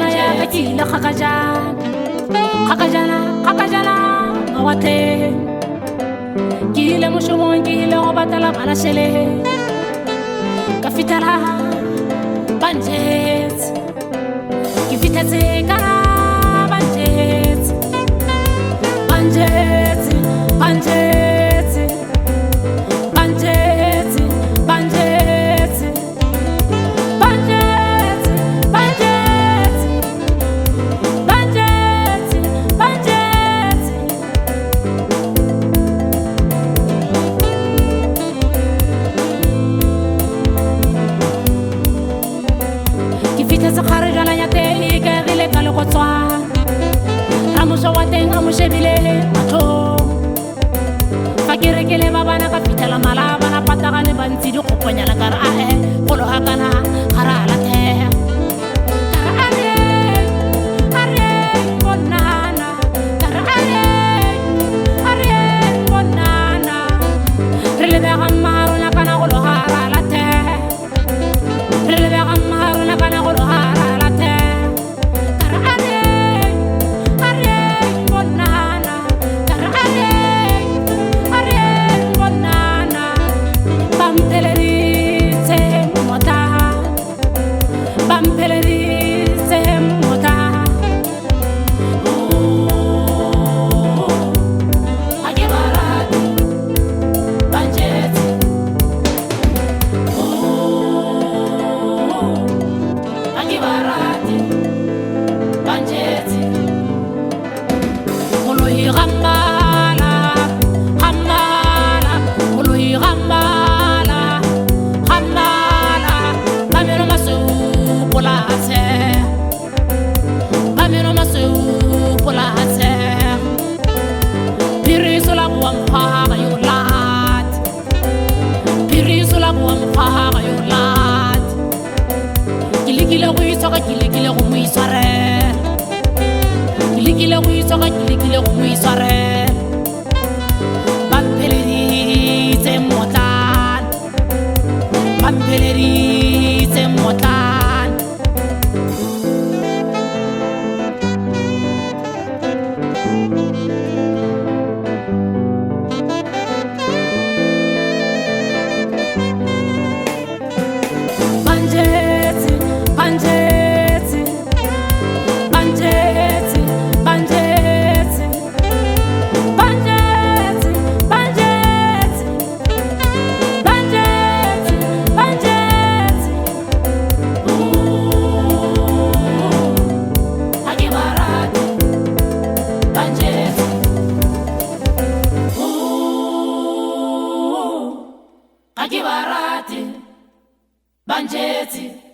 Khakajana ya bakile khakajana ngawate Kile moshomong kile go batala bana shele Ka fitala banjet Ki fitetse kana banjet Banjet Banjet Banjet Banjet Banjet Banjet Banjet Banjet Ki fitetse kharjana ya te ikegile ka legotswa Ramusho wa teng a mo shebile batho Fakirekele ba bana ka fitela mala bana patagane ba ntse di koponyana ka re ae golo hakana gara la the Ka re are bonana Ka re are bonana Re le bega marona kana golo gara la the Re le bega marona kana golo gara la the Ka re are bonana Ka re are bonana Bampeleritse mota Bampeleritse mota Ake barati Banjeti Ake barati Banjeti Olohi gambala Gambala Olohi gambala Gambala Bameno masu polase Bameno masu polase Piriso la buam paga yolat Piriso la buam paga yolat Kilikile kuisoka kilikile kumuisare Kilikile kuisoka kilikile kumuisare Bampeleritse motan Bampeleritse motan Banjeti Banjeti Banjeti Banjeti Banjeti Banjeti Banjeti Banjeti Ake barati Banjeti Ake barati Banjeti